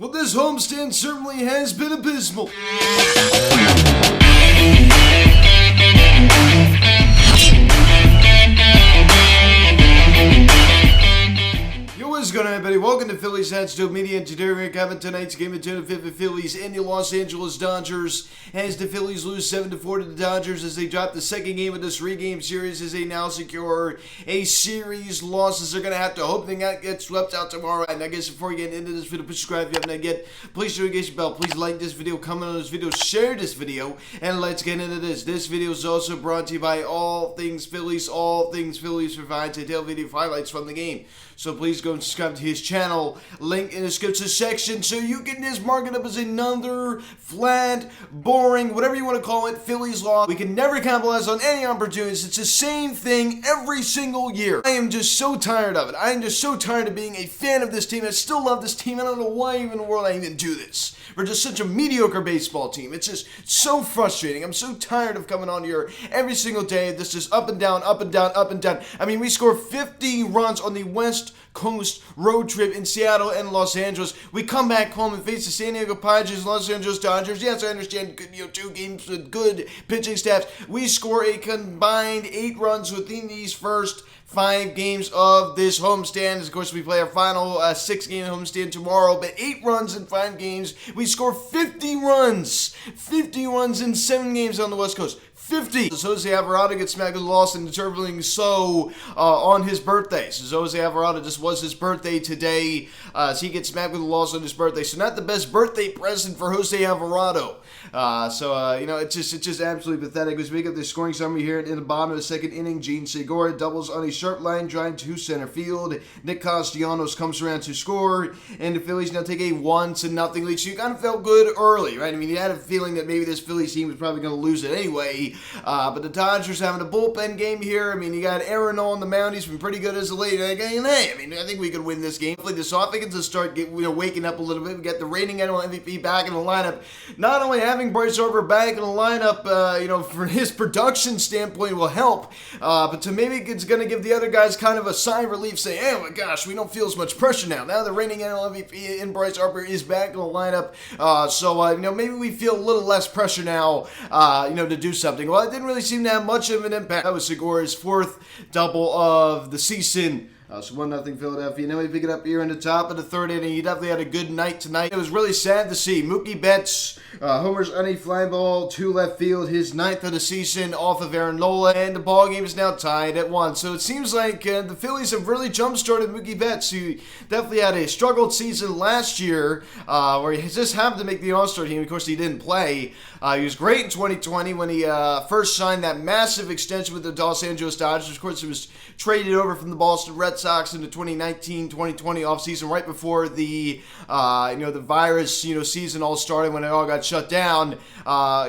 Well, this homestand certainly has been abysmal. What is going on, everybody? Welcome to Phillies Headstone Media, and today we're having tonight's game of 10-5 Phillies and the Los Angeles Dodgers as the Phillies lose 7-4 to the Dodgers as they drop the second game of this three-game series as they now secure a series losses. They're going to have to hope they not get swept out tomorrow. And I guess before we get into this video, please subscribe if you haven't yet. Please do engage the bell. Please like this video, comment on this video, share this video, and let's get into this. This video is also brought to you by All Things Phillies. All Things Phillies provides detailed video highlights from the game. So please go and subscribe to his channel, link in the description section, so you can just mark it up as another flat, boring, whatever you want to call it, Phillies loss. We can never capitalize on any opportunities. It's the same thing every single year. I am just so tired of it. I am just so tired of being a fan of this team. I still love this team. I don't know why even in the world I even do this. We're just such a mediocre baseball team. It's just so frustrating. I'm so tired of coming on here every single day. This just up and down, up and down, up and down. I mean, we scored 50 runs on the West Coast road trip in Seattle and Los Angeles. We come back home and face the San Diego Padres and Los Angeles Dodgers. Yes, I understand, two games with good pitching staffs. We score a combined 8 runs within these first 5 games of this homestand. Of course, we play our final 6-game homestand tomorrow, but 8 runs in 5 games. We score 50 runs. 50 runs in 7 games on the West Coast. 50. Jose Alvarado gets smacked with a loss and determining so on his birthday. So Jose Alvarado just was his birthday today. So he gets smacked with a loss on his birthday. So not the best birthday present for Jose Alvarado. It's just absolutely pathetic. As we get the scoring summary here in the bottom of the second inning, Gene Segura doubles on a sharp line drive to center field. Nick Castellanos comes around to score, and the Phillies now take a 1-0 lead. So you kind of felt good early, right? I mean, you had a feeling that maybe this Phillies team was probably going to lose it anyway. But the Dodgers having a bullpen game here. I mean, you got Aaron on the mound. He's been pretty good as of late. I think we could win this game. Hopefully, this offense will start waking up a little bit. We get the reigning annual MVP back in the lineup. Not only having Bryce Harper back in the lineup, for his production standpoint will help. But to maybe it's going to give the other guys kind of a sigh of relief, saying, "Oh my gosh, we don't feel as much pressure now. Now the reigning annual MVP in Bryce Harper is back in the lineup. Maybe we feel a little less pressure now, to do something." Well, it didn't really seem to have much of an impact. That was Segura's 4th double of the season. So 1-0 Philadelphia. Now we pick it up here in the top of the 3rd inning. He definitely had a good night tonight. It was really sad to see Mookie Betts homers on a fly ball to left field, his 9th of the season off of Aaron Nola, and the ball game is now tied at 1. So it seems like the Phillies have really jump-started Mookie Betts, who definitely had a struggled season last year, where he just happened to make the All-Star team. Of course, he didn't play. He was great in 2020 when he first signed that massive extension with the Los Angeles Dodgers. Of course, he was traded over from the Boston Red Sox in the 2019-2020 offseason, right before the the virus season all started, when it all got shut down.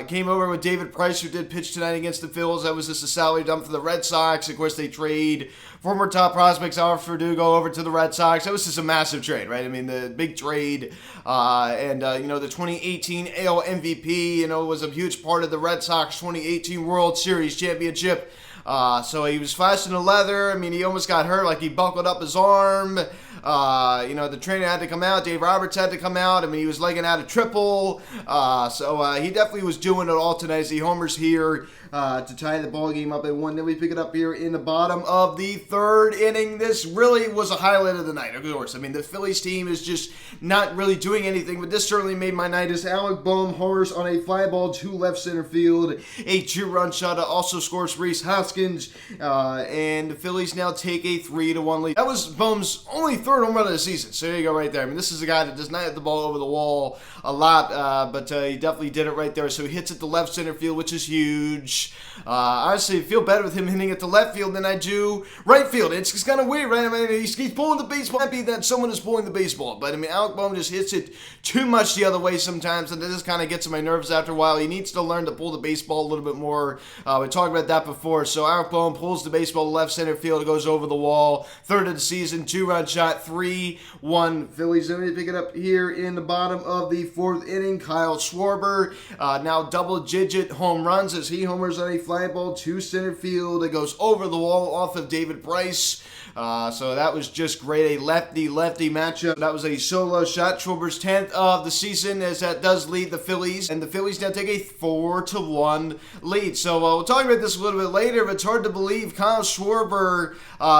Came over with David Price, who did pitch tonight against the Phillies. That was just a salary dump for the Red Sox. Of course, they trade former top prospects Alfred Verdugo over to the Red Sox. That was just a massive trade, right? I mean, the big trade, the 2018 AL MVP, was a huge part of the Red Sox 2018 World Series championship. So he was flashing the leather. I mean, he almost got hurt, like he buckled up his arm. The trainer had to come out. Dave Roberts had to come out. I mean, he was legging out a triple. He definitely was doing it all tonight as he homers here to tie the ball game up at 1. Then we pick it up here in the bottom of the 3rd inning. This really was a highlight of the night, of course. I mean, the Phillies team is just not really doing anything, but this certainly made my night as Alec Bohm homers on a fly ball to left center field. A 2-run shot also scores Rhys Hoskins, and the Phillies now take a 3-1 lead. That was Bohm's only 3rd home run of the season, so there you go right there. I mean, this is a guy that does not hit the ball over the wall a lot, but he definitely did it right there. So he hits it to left center field, which is huge. Honestly, I feel better with him hitting it to left field than I do right field. It's kind of weird, right? I mean, he's pulling the baseball. Happy that someone is pulling the baseball, but I mean, Alec Bohm just hits it too much the other way sometimes, and this kind of gets on my nerves after a while. He needs to learn to pull the baseball a little bit more. We talked about that before. So Alec Bohm pulls the baseball to left center field. It goes over the wall. 3rd of the season, 2-run shot, 3-1 Phillies. Let me pick it up here in the bottom of the 4th inning. Kyle Schwarber now double-digit home runs as he homers on a fly ball to center field. It goes over the wall off of David Price. So that was just great. A lefty-lefty matchup. That was a solo shot. Schwarber's 10th of the season, as that does lead the Phillies. And the Phillies now take a 4-1 lead. So we'll talk about this a little bit later, but it's hard to believe Kyle Schwarber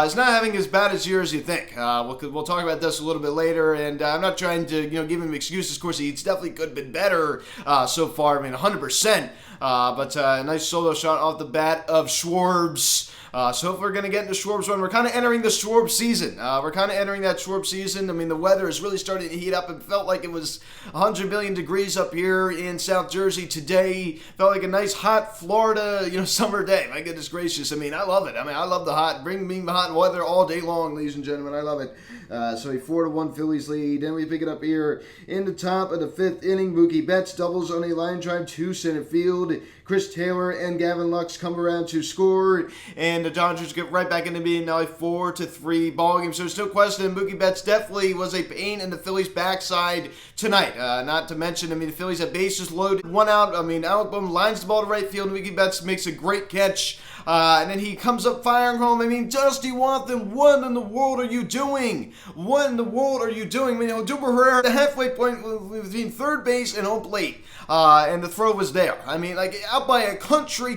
is not having as bad a year as you think. We'll talk about this a little bit later, and I'm not trying to give him excuses. Of course, he's definitely could have been better so far. I mean, 100%. But a nice solo shot off the bat of Schwarbs. So if we're going to get into Schwarb's run, we're kind of entering the Schwarb season. We're kind of entering that Schwarb season. I mean, the weather is really starting to heat up. It felt like it was 100 million degrees up here in South Jersey today. Felt like a nice hot Florida, summer day. My goodness gracious. I mean, I love it. I mean, I love the hot. Bring me the hot weather all day long, ladies and gentlemen. I love it. So a 4-1 Phillies lead. Then we pick it up here in the top of the 5th inning. Mookie Betts doubles on a line drive to center field. Chris Taylor and Gavin Lux come around to score, and the Dodgers get right back into being now a 4-3 ball game. So there's no question Mookie Betts definitely was a pain in the Phillies' backside tonight. Not to mention, the Phillies have bases loaded, 1 out. Alec Bohm lines the ball to right field. Mookie Betts makes a great catch. And then he comes up firing home. Dusty Wathan, what in the world are you doing? What in the world are you doing? Duper Herrera, the halfway point between third base and home plate. And the throw was there. Out by a country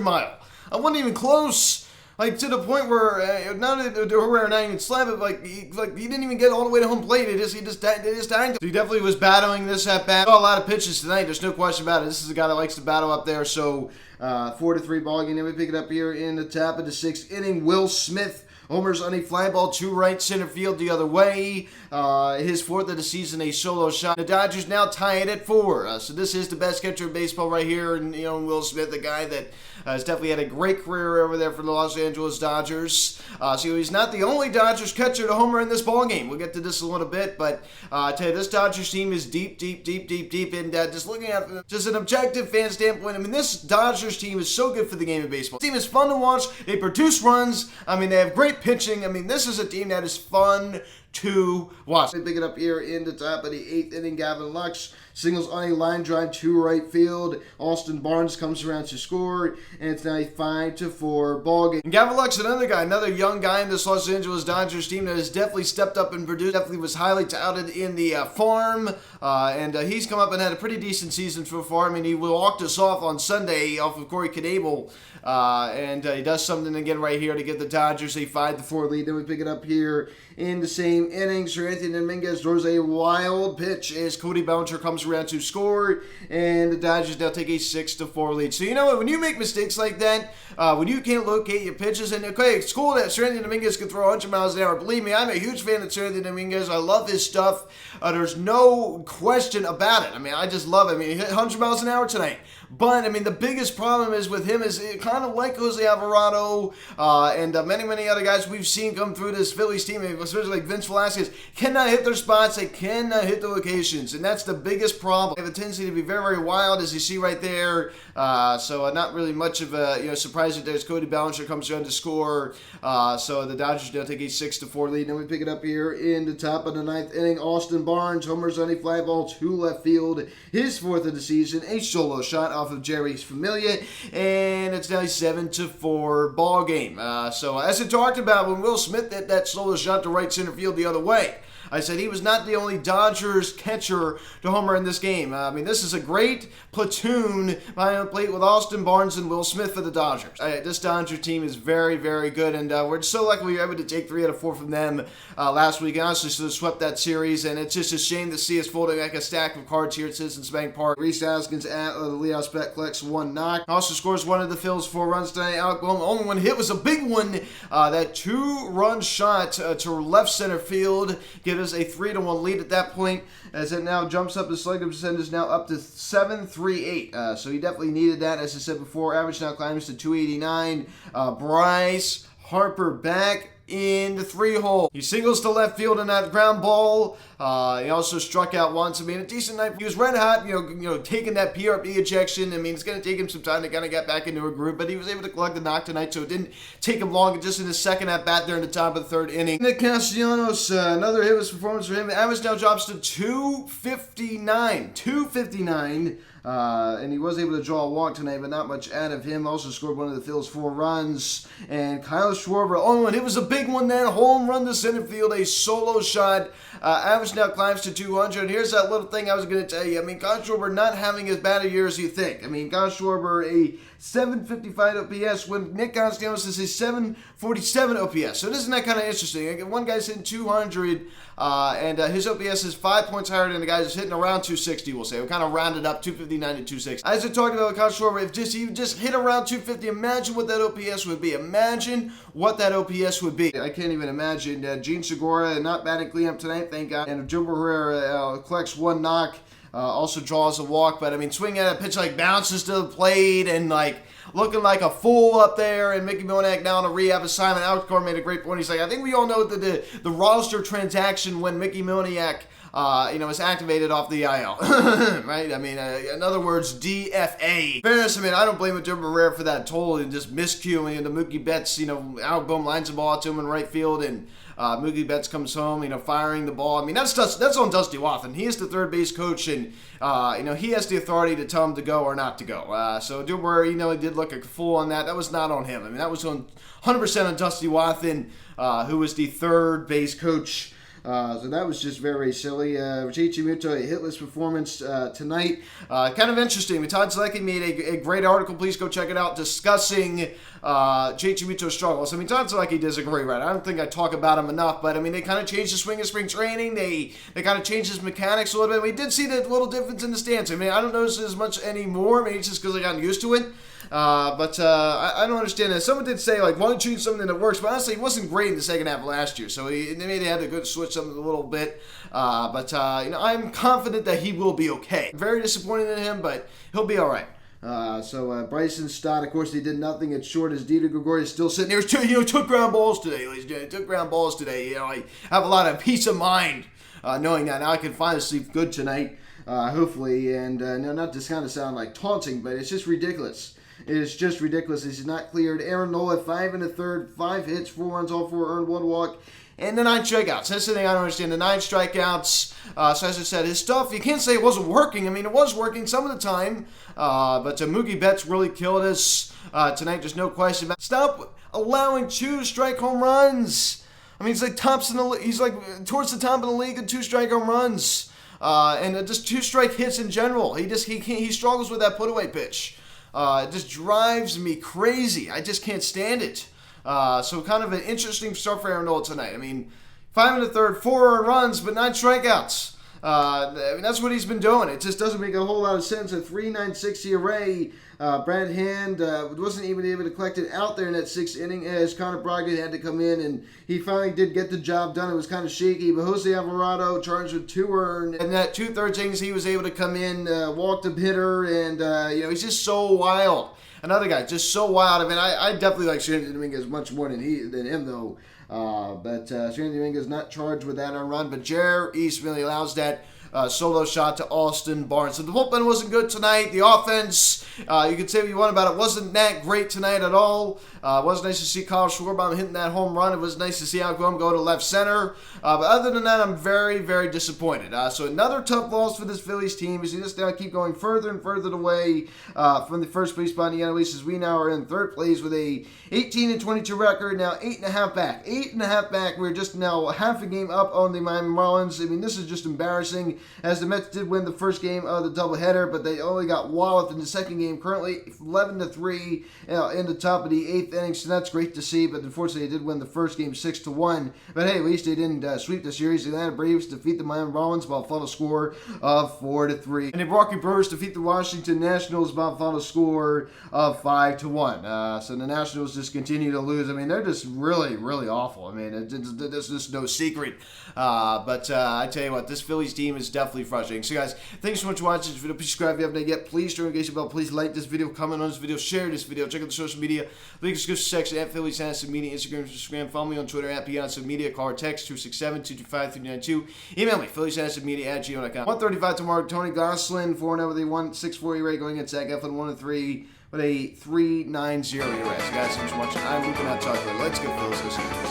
mile. I wasn't even close. To the point where not Herrera not even slapped it, he didn't even get all the way to home plate. He just tagged. He definitely was battling this at bat. Saw a lot of pitches tonight. There's no question about it. This is a guy that likes to battle up there. So 4-3 ball game. Then we pick it up here in the top of the 6th inning. Will Smith homers on a fly ball to right center field the other way. His 4th of the season, a solo shot. The Dodgers now tie it at 4. So this is the best catcher in baseball right here. And, Will Smith, the guy that has definitely had a great career over there for the Los Angeles Dodgers. So he's not the only Dodgers catcher to homer in this ballgame. We'll get to this a little bit. But I tell you, this Dodgers team is deep. And just looking at just an objective fan standpoint, this Dodgers team is so good for the game of baseball. This team is fun to watch. They produce runs. They have great pitching. This is a team that is fun to watch. They pick it up here in the top of the 8th inning. Gavin Lux singles on a line drive to right field. Austin Barnes comes around to score, and it's now a 5-4 ball game. And Gavin Lux, another young guy in this Los Angeles Dodgers team that has definitely stepped up and produced. Definitely was highly touted in the farm, and he's come up and had a pretty decent season so far. He walked us off on Sunday off of Corey Knebel, and he does something again right here to give the Dodgers a 5-4 lead. Then we pick it up here in the same inning. Sir Anthony Dominguez throws a wild pitch as Cody Bellinger comes around to score, and the Dodgers now take a 6-4 lead. So when you make mistakes like that, when you can't locate your pitches, and okay, it's cool that Sir Anthony Dominguez can throw 100 miles an hour. Believe me, I'm a huge fan of Sir Anthony Dominguez. I love his stuff. There's no question about it. I just love it. He hit 100 miles an hour tonight. But, the biggest problem is with him is kind of like Jose Alvarado and many other guys we've seen come through this Phillies team, especially like Vince Velasquez, cannot hit their spots. They cannot hit the locations, and that's the biggest problem. They have a tendency to be very wild, as you see right there. So not really much of a surprise that there's Cody Bellinger comes around to score. So the Dodgers now take a 6-4 lead. Then we pick it up here in the top of the 9th inning. Austin Barnes homers on a fly ball to left field. His 4th of the season, a solo shot off of Jerry's Familia, and it's now a 7-4 ball game. So as I talked about when Will Smith hit that solo shot to right center field the other way, I said he was not the only Dodgers catcher to homer in this game. This is a great platoon behind the plate with Austin Barnes and Will Smith for the Dodgers. This Dodger team is very good, and we're so lucky we were able to take 3 out of 4 from them last week. Honestly, should have swept that series, and it's just a shame to see us folding like a stack of cards here at Citizens Bank Park. Reese Haskins at the leadoff spot collects 1 knock. Also scores one of the Phillies 4 runs tonight. Alec Bohm, only one hit was a big one. That 2-run shot to left center field gives us a 3-1 lead at that point, as it now jumps up. The slugging percentage is now up to 7.38. So he definitely needed that. As I said before, average now climbs to 289. Bryce Harper back in the 3-hole. He singles to left field in that ground ball. He also struck out once. A decent night. He was red hot, taking that PRP ejection. It's going to take him some time to kind of get back into a groove, but he was able to collect the knock tonight, so it didn't take him long. Just in his second at bat there in the top of the 3rd inning. Nick Castellanos, another hitless performance for him. The average now drops to 259. And he was able to draw a walk tonight, but not much out of him. Also scored one of the Phillies' 4 runs. And Kyle Schwarber, and it was a big one then. Home run to center field, a solo shot. Average now climbs to 200. And here's that little thing I was going to tell you. I mean, Kyle Schwarber not having as bad a year as you think. I mean, Kyle Schwarber, a 755 OPS when Nick Castellanos is a 747 OPS. So isn't that kind of interesting? One guy's hitting 200, and his OPS is 5 points higher than the guy who's hitting around 260, we'll say. We kind of rounded up 259 to 260. As I talked about with Kyle Schwarber, if he just hit around 250, imagine what that OPS would be. Imagine what that OPS would be. I can't even imagine. Gene Segura not batting cleanup tonight, thank God. And Jumbo Herrera collects one knock. Also draws a walk, but I mean, swinging at a pitch like bounces to the plate and like looking like a fool up there. And Mickey Moniak now on a rehab assignment. Alex Cora made a great point. He's like, I think we all know the roster transaction when Mickey Moniak is activated off the IL, right? I mean, in other words, DFA. Fairness, I mean, I don't blame Jumbo Herrera for that total and just miscuing. And the Mookie Betts, Alec Boehm lines the ball out to him in right field, and Mookie Betts comes home, firing the ball. I mean, that's on Dusty Wathan. He is the third base coach, and he has the authority to tell him to go or not to go. So Jumbo Herrera, he did look like a fool on that. That was not on him. I mean, that was on 100% on Dusty Wathan, who was the third base coach. So that was just very silly. J.T. Muto, a hitless performance tonight. Kind of interesting. Todd Zlecki made a great article. Please go check it out, discussing J.T. Muto's struggles. I mean, Todd Zlecki does a great writer. I don't think I talk about him enough, but I mean, they kind of changed the swing in spring training. They kind of changed his mechanics a little bit. We did see the little difference in the stance. I mean, I don't notice it as much anymore. Maybe it's just because I got used to it. But I don't understand that. Someone did say, like, why don't you choose something that works? But honestly, he wasn't great in the second half of last year. So maybe they had to switch something a little bit. But I'm confident that he will be okay. Very disappointed in him, but he'll be all right. Bryson Stott, of course, he did nothing at short as Dieter Gregorius still sitting there. Took ground balls today, ladies and gentlemen. Took ground balls today. I have a lot of peace of mind knowing that. Now I can finally sleep good tonight, hopefully. And not to kind of sound like taunting, but it's just ridiculous. It is just ridiculous. He's not cleared. Aaron Nola, 5 1/3, 5 hits, 4 runs, all 4 earned, 1 walk, and the 9 strikeouts. That's the thing I don't understand. The 9 strikeouts. So as I said, his stuff, you can't say it wasn't working. I mean, it was working some of the time. But Mookie Betts really killed us tonight. There's no question about it. Stop allowing 2 strike home runs. I mean, he's like towards the top of the league in 2 strike home runs. And just 2 strike hits in general. He struggles with that put away pitch. It just drives me crazy. I just can't stand it. So kind of an interesting start for Aaron Nola tonight. I mean, 5 1/3, 4 earned runs, but 9 strikeouts. I mean, that's what he's been doing. It just doesn't make a whole lot of sense. A 3.96 ERA. Brad Hand wasn't even able to collect it out there in that 6th inning as Connor Brogdon had to come in, and he finally did get the job done. It was kind of shaky, but Jose Alvarado charged with 2 earned. And that 2/3 innings, he was able to come in, walk the hitter, and he's just so wild. Another guy, just so wild. I mean, I definitely like Shannon Dominguez much more than him, though. But Shannon Dominguez not charged with that on run, but Jer East really allows that solo shot to Austin Barnes. So the bullpen wasn't good tonight. The offense, you could say what you want about it, wasn't that great tonight at all. It was nice to see Kyle Schwarber hitting that home run. It was nice to see Alec Boehm go to left center. But other than that, I'm very, very disappointed. So another tough loss for this Phillies team as we just now keep going further and further away from the first place spot in the NL East, as we now are in 3rd place with a 18-22 record. Now 8.5 back. 8.5 back. We're just now half a game up on the Miami Marlins. I mean, this is just embarrassing, as the Mets did win the first game of the doubleheader, but they only got walloped in the second game. Currently 11-3 in the top of the 8th inning, so that's great to see. But unfortunately, they did win the first game 6-1. But hey, at least they didn't sweep the series. The Atlanta Braves defeat the Miami Marlins by a final score of 4-3, and the Milwaukee Brewers defeat the Washington Nationals by a final score of 5-1. So the Nationals just continue to lose. I mean, they're just really, really awful. I mean, there's just no secret. But I tell you what, this Phillies team is definitely frustrating. So guys, thanks so much for watching this video. Please subscribe if you haven't yet. Please turn on the notification bell. Please like this video, comment on this video, share this video. Check out the social media link in the description section at Phillies Hanson Media, Instagram. Follow me on Twitter at Beyonce Media. Call or text 267-225-392. Email me, phillieshandsonmedia@gmail.com. 135 tomorrow. Tony Gosselin 4-0 with a 1.64 ERA going against Zach Eflin 1-3 with a 3.90 ERA. So guys, thanks for watching. I'm Luke and I'll talk to you later. Let's go Phillies.